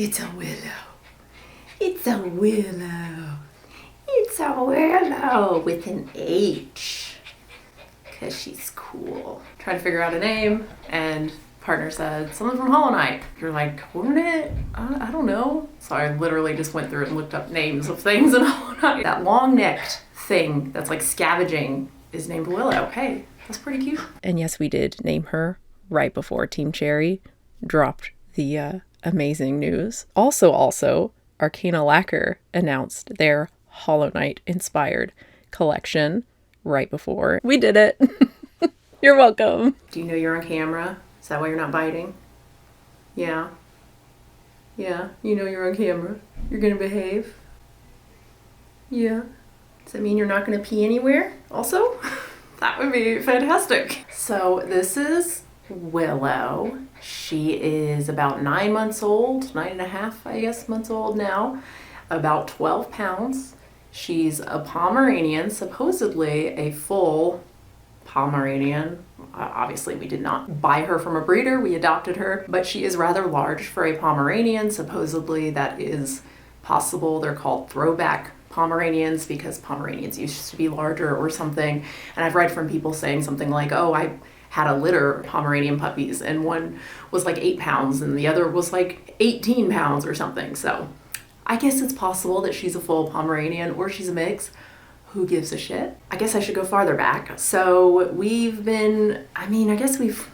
It's a Willow. It's a Willow. It's a Willow with an H. Because she's cool. Trying to figure out a name, and partner said, something from Hollow Knight. You're like, wouldn't it? I don't know. So I literally just went through and looked up names of things in Hollow Knight. That long-necked thing that's like scavenging is named Willow. Hey, that's pretty cute. And yes, we did name her right before Team Cherry dropped the amazing news. Also, Arcana Lacquer announced their Hollow Knight inspired collection right before we did it. You're welcome. Do you know you're on camera? Is that why you're not biting? Yeah. Yeah, you know you're on camera. You're gonna behave? Yeah. Does that mean you're not gonna pee anywhere also? That would be fantastic. So this is Willow. She is about 9 months old, 9.5, I guess, months old now, about 12 pounds. She's a Pomeranian, supposedly a full Pomeranian. Obviously, we did not buy her from a breeder, we adopted her, but she is rather large for a Pomeranian. Supposedly that is possible. They're called throwback Pomeranians because Pomeranians used to be larger or something. And I've read from people saying something like, oh, I had a litter of Pomeranian puppies and one was like 8 pounds and the other was like 18 pounds or something. So I guess it's possible that she's a full Pomeranian or she's a mix. Who gives a shit? I guess I should go farther back. So we've been, I guess we've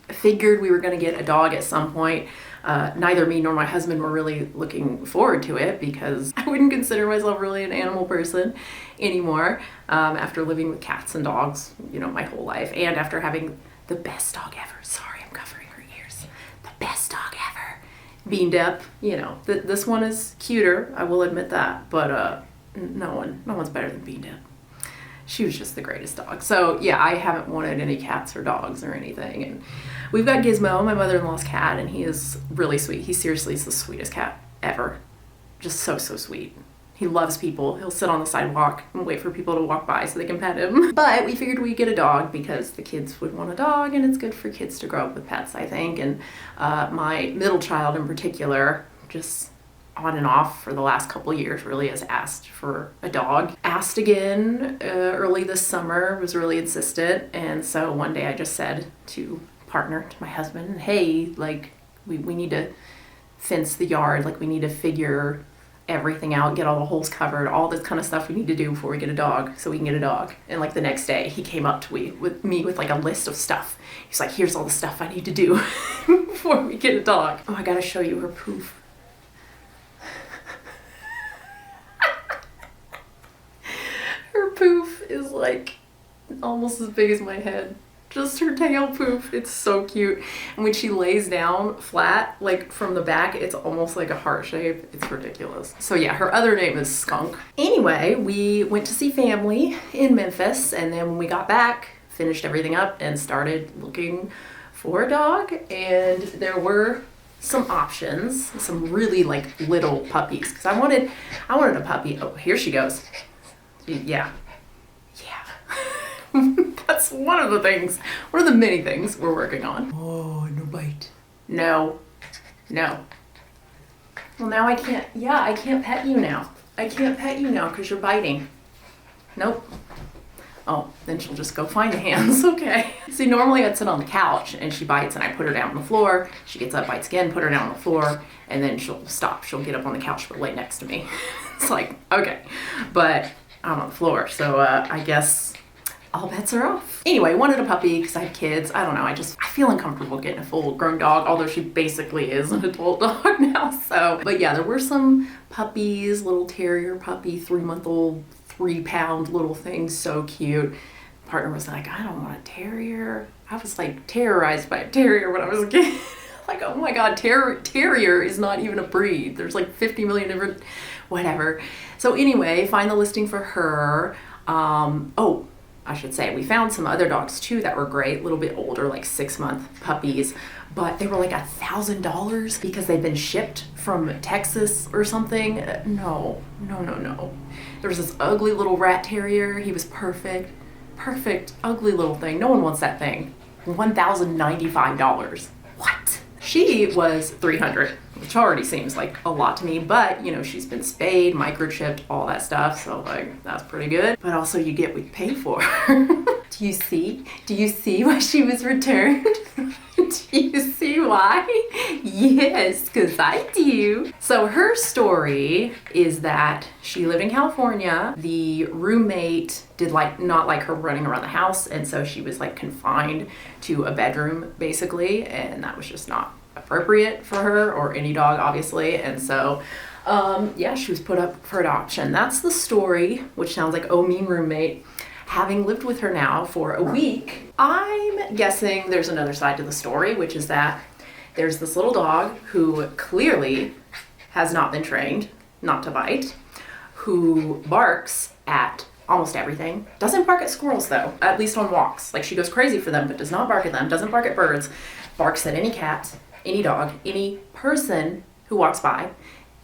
figured we were gonna get a dog at some point. Neither me nor my husband were really looking forward to it because I wouldn't consider myself really an animal person anymore after living with cats and dogs, my whole life, and after having the best dog ever. Sorry, I'm covering her ears. The best dog ever. Beamed up, this one is cuter, I will admit that, but no one's better than Beamed up. She was just the greatest dog. So yeah, I haven't wanted any cats or dogs or anything. And we've got Gizmo, my mother-in-law's cat, and he is really sweet. He seriously is the sweetest cat ever. Just so sweet. He loves people. He'll sit on the sidewalk and wait for people to walk by so they can pet him. But we figured we'd get a dog because the kids would want a dog, and it's good for kids to grow up with pets, I think. And my middle child in particular, just on and off for the last couple of years, really has asked for a dog. Asked again early this summer, was really insistent, and so one day I just said to my husband, hey, like we need to fence the yard, like we need to figure everything out, get all the holes covered, all this kind of stuff we need to do before we get a dog, so we can get a dog. And like the next day he came up to me with like a list of stuff. He's like, here's all the stuff I need to do before we get a dog. Oh, I gotta show you her poof. Her poof is like almost as big as my head. Just her tail poof. It's so cute. And when she lays down flat, like from the back, it's almost like a heart shape. It's ridiculous. So yeah, her other name is Skunk. Anyway, we went to see family in Memphis, and then when we got back, finished everything up and started looking for a dog. And there were some options, some really like little puppies, because I wanted a puppy. Oh, here she goes. Yeah. That's one of the many things we're working on. Oh, no bite. No. Well, now I can't pet you now. I can't pet you now because you're biting. Nope. Oh, then she'll just go find the hands. Okay. See, normally I'd sit on the couch and she bites and I put her down on the floor. She gets up, bites again, put her down on the floor, and then she'll stop. She'll get up on the couch but lay next to me. It's like, okay. But I'm on the floor, so I guess all bets are off. Anyway, wanted a puppy because I have kids. I don't know, I feel uncomfortable getting a full grown dog, although she basically is an adult dog now. So, but yeah, there were some puppies, little terrier puppy, 3-month-old, 3-pound little thing, so cute. Partner was like, I don't want a terrier. I was like terrorized by a terrier when I was a kid. Like, oh my God, terrier is not even a breed. There's like 50 million different, whatever. So anyway, find the listing for her. I should say, we found some other dogs too that were great, a little bit older, like 6-month puppies, but they were like $1,000 because they'd been shipped from Texas or something. No. There was this ugly little rat terrier. He was perfect, ugly little thing. No one wants that thing. $1,095. What? She was $300. which already seems like a lot to me, but you know, she's been spayed, microchipped, all that stuff, so like that's pretty good. But also you get what you pay for. Do you see why she was returned? Do you see why? Yes, because I do. So her story is that she lived in California. The roommate did not like her running around the house, and so she was like confined to a bedroom basically, and that was just not appropriate for her or any dog, obviously. And so yeah, she was put up for adoption. That's the story, which sounds like, oh, mean roommate. Having lived with her now for a week, I'm guessing there's another side to the story, which is that there's this little dog who clearly has not been trained not to bite, who barks at almost everything. Doesn't bark at squirrels though, at least on walks. Like she goes crazy for them, but does not bark at them, doesn't bark at birds, barks at any cat, any dog, any person who walks by,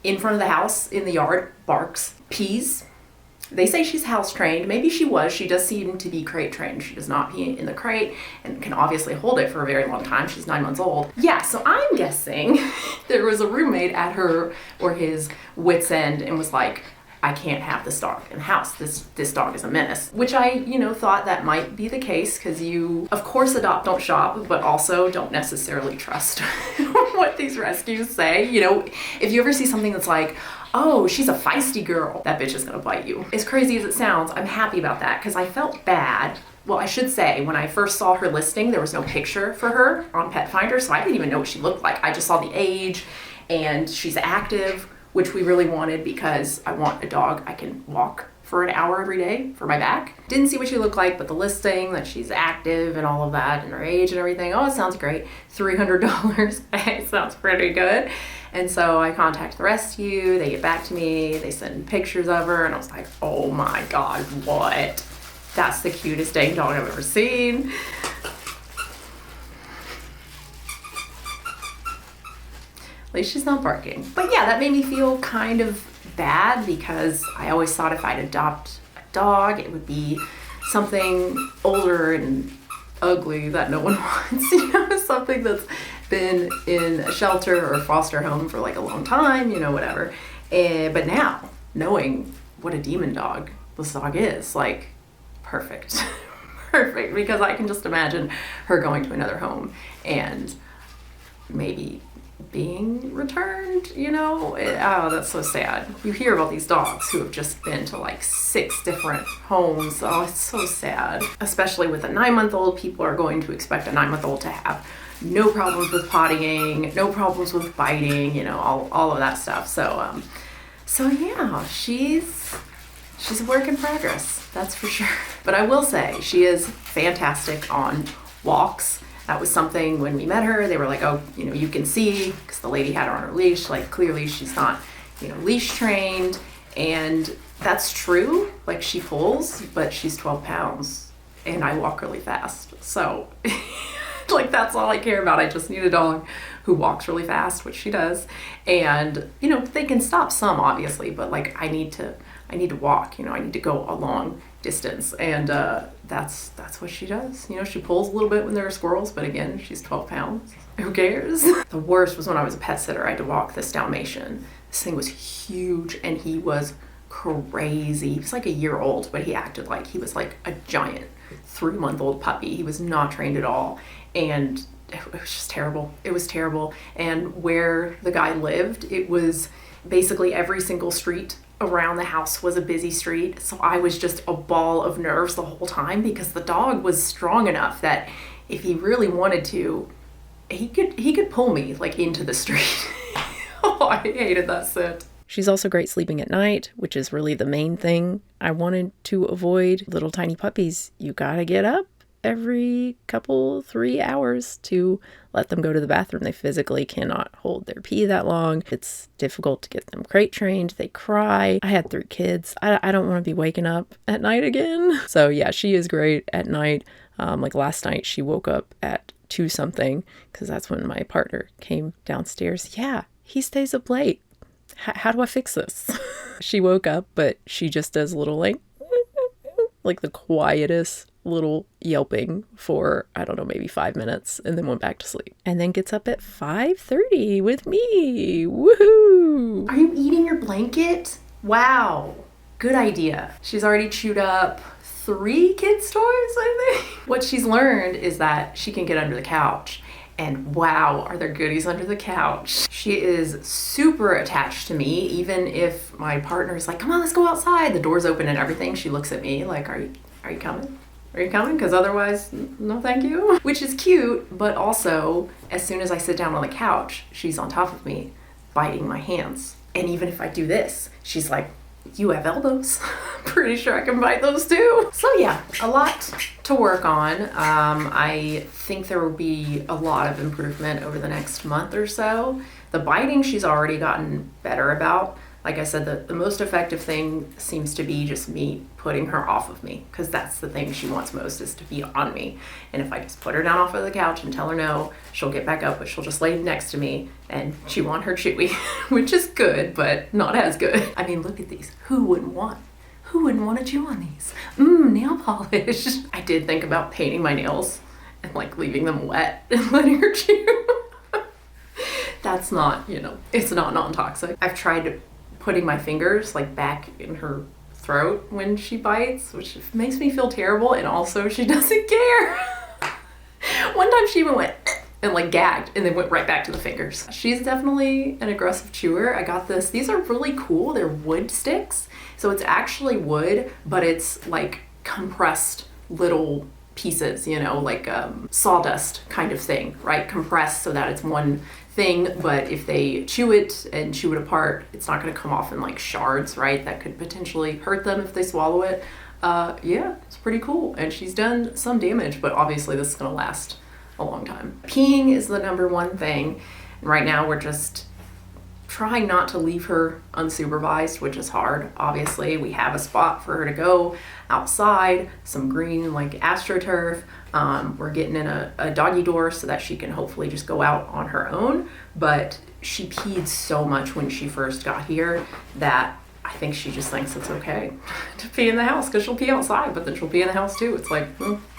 in front of the house, in the yard, barks, pees. They say she's house trained. Maybe she was. She does seem to be crate trained. She does not pee in the crate and can obviously hold it for a very long time. She's 9 months old. Yeah, so I'm guessing there was a roommate at her or his wit's end and was like, I can't have this dog in the house. This dog is a menace. Which I, you know, thought that might be the case because you, of course, adopt, don't shop, but also don't necessarily trust what these rescues say. You know, if you ever see something that's like, oh, she's a feisty girl, that bitch is gonna bite you. As crazy as it sounds, I'm happy about that because I felt bad. Well, I should say, when I first saw her listing, there was no picture for her on Pet Finder, so I didn't even know what she looked like. I just saw the age and she's active, which we really wanted because I want a dog I can walk for an hour every day for my back. Didn't see what she looked like, but the listing that she's active and all of that and her age and everything, oh, it sounds great. $300, it sounds pretty good. And so I contact the rescue, they get back to me, they send pictures of her, and I was like, oh my God, what? That's the cutest dang dog I've ever seen. At least she's not barking. But yeah, that made me feel kind of bad because I always thought if I'd adopt a dog, it would be something older and ugly that no one wants, you know, something that's been in a shelter or foster home for like a long time, you know, whatever. But now, knowing what a demon dog this dog is, like, perfect. Perfect, because I can just imagine her going to another home and maybe being returned, you know? Oh, that's so sad. You hear about these dogs who have just been to like 6 different homes. Oh, it's so sad. Especially with a 9-month-old, people are going to expect a 9-month-old to have no problems with pottying, no problems with biting, you know, all of that stuff. So yeah, she's a work in progress, that's for sure. But I will say she is fantastic on walks. That was something when we met her, they were like, oh, you know, you can see, because the lady had her on her leash, like clearly she's not, you know, leash trained. And that's true, like she pulls, but she's 12 pounds and I walk really fast. So like that's all I care about. I just need a dog who walks really fast, which she does. And, you know, they can stop some obviously, but like I need to walk, you know, I need to go a long distance. And that's what she does. You know, she pulls a little bit when there are squirrels, but again, she's 12 pounds. Who cares? The worst was when I was a pet sitter. I had to walk this Dalmatian. This thing was huge and he was crazy. He was like a year old, but he acted like he was like a giant 3-month-old puppy. He was not trained at all. And it was just terrible. It was terrible. And where the guy lived, it was basically every single street around the house was a busy street. So I was just a ball of nerves the whole time because the dog was strong enough that if he really wanted to, he could pull me like into the street. Oh, I hated that sit. She's also great sleeping at night, which is really the main thing I wanted to avoid. Little tiny puppies, you gotta get up every 3 hours to let them go to the bathroom. They physically cannot hold their pee that long. It's difficult to get them crate trained. They cry. I had 3 kids. I don't want to be waking up at night again. So yeah, she is great at night. Like last night, she woke up at 2 something because that's when my partner came downstairs. Yeah, he stays up late. How do I fix this? She woke up, but she just does a little like the quietest little yelping for, I don't know, maybe 5 minutes, and then went back to sleep. And then gets up at 5:30 with me. Woohoo! Are you eating your blanket? Wow. Good idea. She's already chewed up 3 kids' toys, I think. What she's learned is that she can get under the couch. And wow, are there goodies under the couch. She is super attached to me, even if my partner's like, come on, let's go outside. The door's open and everything. She looks at me like, are you coming? Are you coming? Because otherwise, no thank you. Which is cute, but also, as soon as I sit down on the couch, she's on top of me, biting my hands. And even if I do this, she's like, you have elbows. Pretty sure I can bite those too. So yeah, a lot to work on. I think there will be a lot of improvement over the next month or so. The biting she's already gotten better about. Like I said, the most effective thing seems to be just me putting her off of me, because that's the thing she wants most, is to be on me. And if I just put her down off of the couch and tell her no, she'll get back up, but she'll just lay next to me and chew on her chewy, which is good, but not as good. I mean, look at these. Who wouldn't want to chew on these? Nail polish. I did think about painting my nails and like leaving them wet and letting her chew. That's not, it's not non-toxic. I've tried putting my fingers like back in her throat when she bites, which makes me feel terrible, and also she doesn't care. One time she even went and like gagged and then went right back to the fingers. She's definitely an aggressive chewer. I got this. These are really cool. They're wood sticks. So it's actually wood, but it's like compressed little pieces, like sawdust kind of thing, right? Compressed so that it's one thing, but if they chew it and chew it apart, it's not going to come off in like shards, right? That could potentially hurt them if they swallow it. Yeah, it's pretty cool. And she's done some damage, but obviously this is going to last a long time. Peeing is the number one thing. And right now we're just trying not to leave her unsupervised, which is hard. Obviously, we have a spot for her to go outside, some green like AstroTurf. We're getting in a doggy door so that she can hopefully just go out on her own. But she peed so much when she first got here that I think she just thinks it's okay to pee in the house, because she'll pee outside, but then she'll pee in the house too. It's like,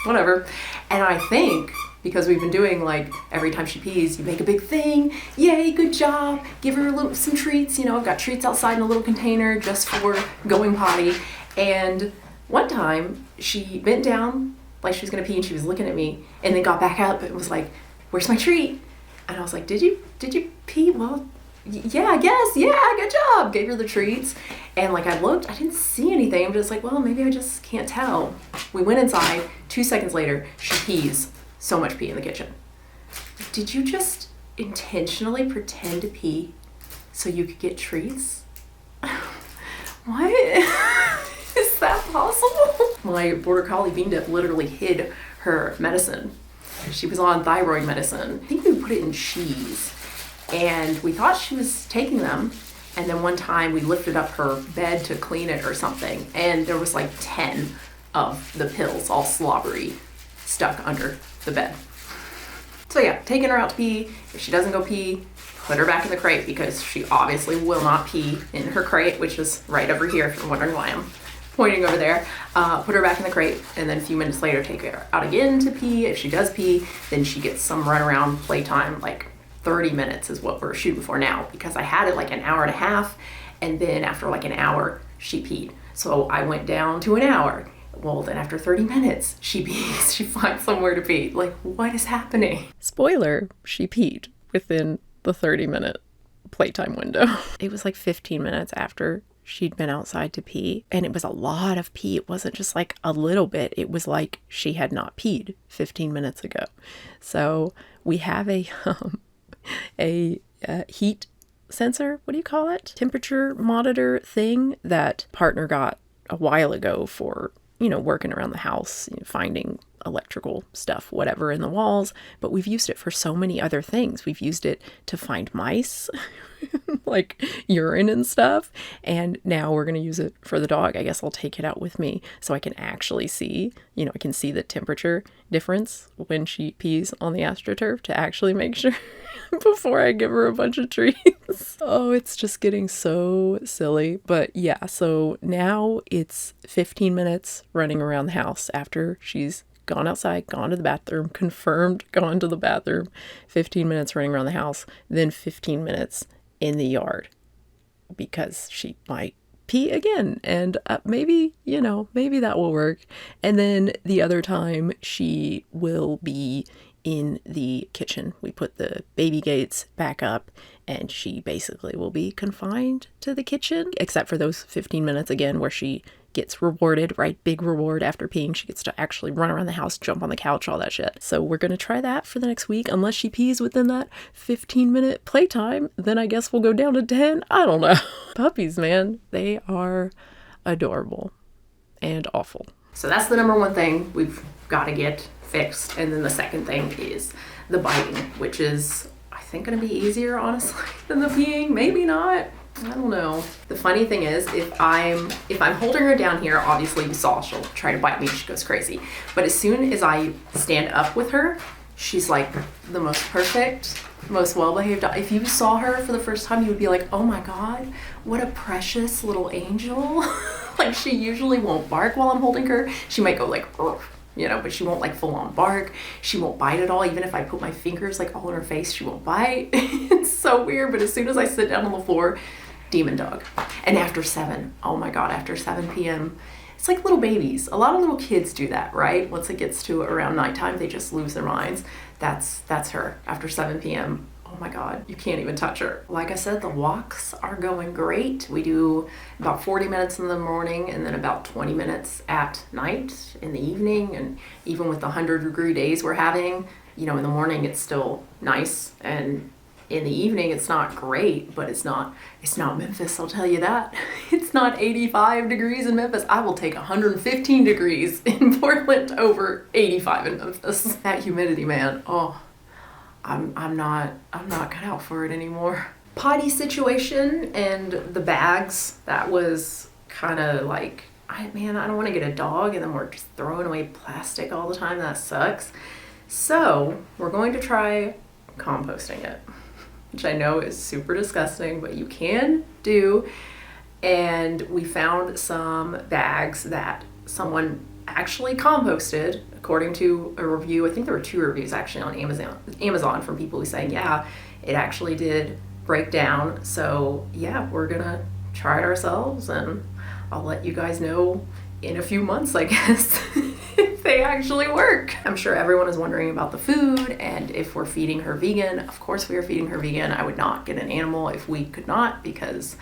whatever. And I think because we've been doing like every time she pees, you make a big thing. Yay, good job. Give her some treats. I've got treats outside in a little container just for going potty. And one time she bent down like she was gonna pee, and she was looking at me, and then got back up and was like, where's my treat? And I was like, did you pee? Well, yeah, I guess. Yeah, good job. Gave her the treats. And like I looked, I didn't see anything. I'm just like, well, maybe I just can't tell. We went inside. 2 seconds later, she pees. So much pee in the kitchen. Did you just intentionally pretend to pee so you could get treats? What? Is that possible? My border collie Bean Dip literally hid her medicine. She was on thyroid medicine. I think we put it in cheese, and we thought she was taking them. And then one time we lifted up her bed to clean it or something, and there was like 10 of the pills, all slobbery, stuck under the bed. So yeah, taking her out to pee. If she doesn't go pee, put her back in the crate, because she obviously will not pee in her crate, which is right over here if you're wondering why I'm pointing over there. Put her back in the crate, and then a few minutes later take her out again to pee. If she does pee, then she gets some run around playtime. Like 30 minutes is what we're shooting for now, because I had it like an hour and a half, and then after like an hour she peed. So I went down to an hour. Well, then after 30 minutes, she pees. She finds somewhere to pee. Like, what is happening? Spoiler, she peed within the 30-minute playtime window. It was like 15 minutes after she'd been outside to pee, and it was a lot of pee. It wasn't just like a little bit. It was like she had not peed 15 minutes ago. So we have a heat sensor, what do you call it? Temperature monitor thing that partner got a while ago for working around the house, finding electrical stuff, whatever, in the walls. But we've used it for so many other things. We've used it to find mice, like urine and stuff. And now we're going to use it for the dog. I guess I'll take it out with me so I can actually see, I can see the temperature difference when she pees on the AstroTurf, to actually make sure before I give her a bunch of treats. Oh, it's just getting so silly. But yeah, so now it's 15 minutes running around the house after she's gone outside, gone to the bathroom, confirmed gone to the bathroom, 15 minutes running around the house, then 15 minutes in the yard because she might pee again. And maybe, maybe that will work. And then the other time she will be in the kitchen. We put the baby gates back up and she basically will be confined to the kitchen, except for those 15 minutes again where she gets rewarded, right? Big reward after peeing. She gets to actually run around the house, jump on the couch, all that shit. So we're going to try that for the next week. Unless she pees within that 15-minute playtime, then I guess we'll go down to 10. I don't know. Puppies, man, they are adorable and awful. So that's the number one thing we've got to get fixed. And then the second thing is the biting, which is, I think, going to be easier, honestly, than the peeing. Maybe not. I don't know. The funny thing is, if I'm holding her down here, obviously you saw she'll try to bite me. She goes crazy. But as soon as I stand up with her, she's like the most perfect, most well-behaved. If you saw her for the first time, you would be like, oh my God, what a precious little angel. Like, she usually won't bark while I'm holding her. She might go like, but she won't like full on bark. She won't bite at all. Even if I put my fingers like all in her face, she won't bite. It's so weird. But as soon as I sit down on the floor, demon dog. And after 7, oh my God, after 7 p.m., it's like little babies. A lot of little kids do that, right? Once it gets to around nighttime, they just lose their minds. That's her. After 7 p.m., oh my God, you can't even touch her. Like I said, the walks are going great. We do about 40 minutes in the morning and then about 20 minutes at night in the evening. And even with the 100-degree days we're having, in the morning it's still nice, and in the evening it's not great, but it's not Memphis, I'll tell you that. It's not 85 degrees in Memphis. I will take 115 degrees in Portland over 85 in Memphis. That humidity, man. Oh, I'm not cut out for it anymore. Potty situation and the bags, that was kind of like, I don't want to get a dog and then we're just throwing away plastic all the time. That sucks. So we're going to try composting it, which I know is super disgusting, but you can do. And we found some bags that someone actually composted, according to a review. I think there were 2 reviews actually on Amazon from people who saying, yeah, it actually did break down. So yeah, we're gonna try it ourselves, and I'll let you guys know in a few months, I guess, if they actually work. I'm sure everyone is wondering about the food and if we're feeding her vegan. Of course we are feeding her vegan. I would not get an animal if we could not, because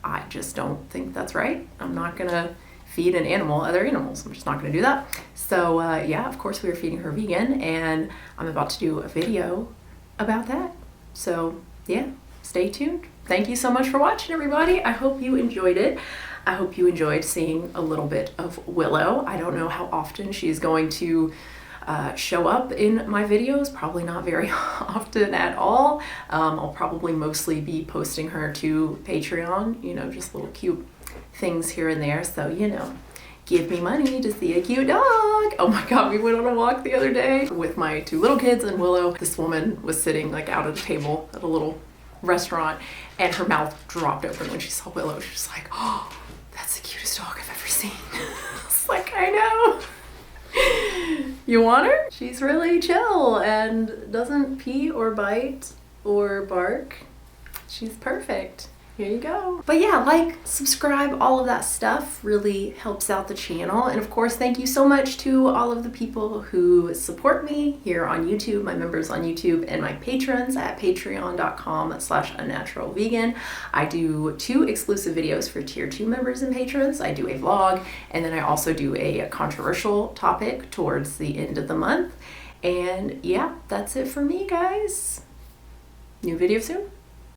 I just don't think that's right. I'm not gonna feed an animal other animals. I'm just not gonna do that. So yeah, of course we are feeding her vegan, and I'm about to do a video about that. So yeah, stay tuned. Thank you so much for watching, everybody. I hope you enjoyed it. I hope you enjoyed seeing a little bit of Willow. I don't know how often she's going to show up in my videos. Probably not very often at all. I'll probably mostly be posting her to Patreon, just little cute things here and there. So, give me money to see a cute dog. Oh my God, we went on a walk the other day with my 2 little kids and Willow. This woman was sitting like out at a table at a little restaurant, and her mouth dropped open when she saw Willow. She was like, oh, that's the cutest dog I've ever seen. It's like, I know. You want her? She's really chill and doesn't pee or bite or bark. She's perfect. Here you go. But yeah, like, subscribe, all of that stuff really helps out the channel. And of course, thank you so much to all of the people who support me here on YouTube, my members on YouTube, and my patrons at patreon.com/unnaturalvegan. I do 2 exclusive videos for tier 2 members and patrons. I do a vlog, and then I also do a controversial topic towards the end of the month. And yeah, that's it for me, guys. New video soon.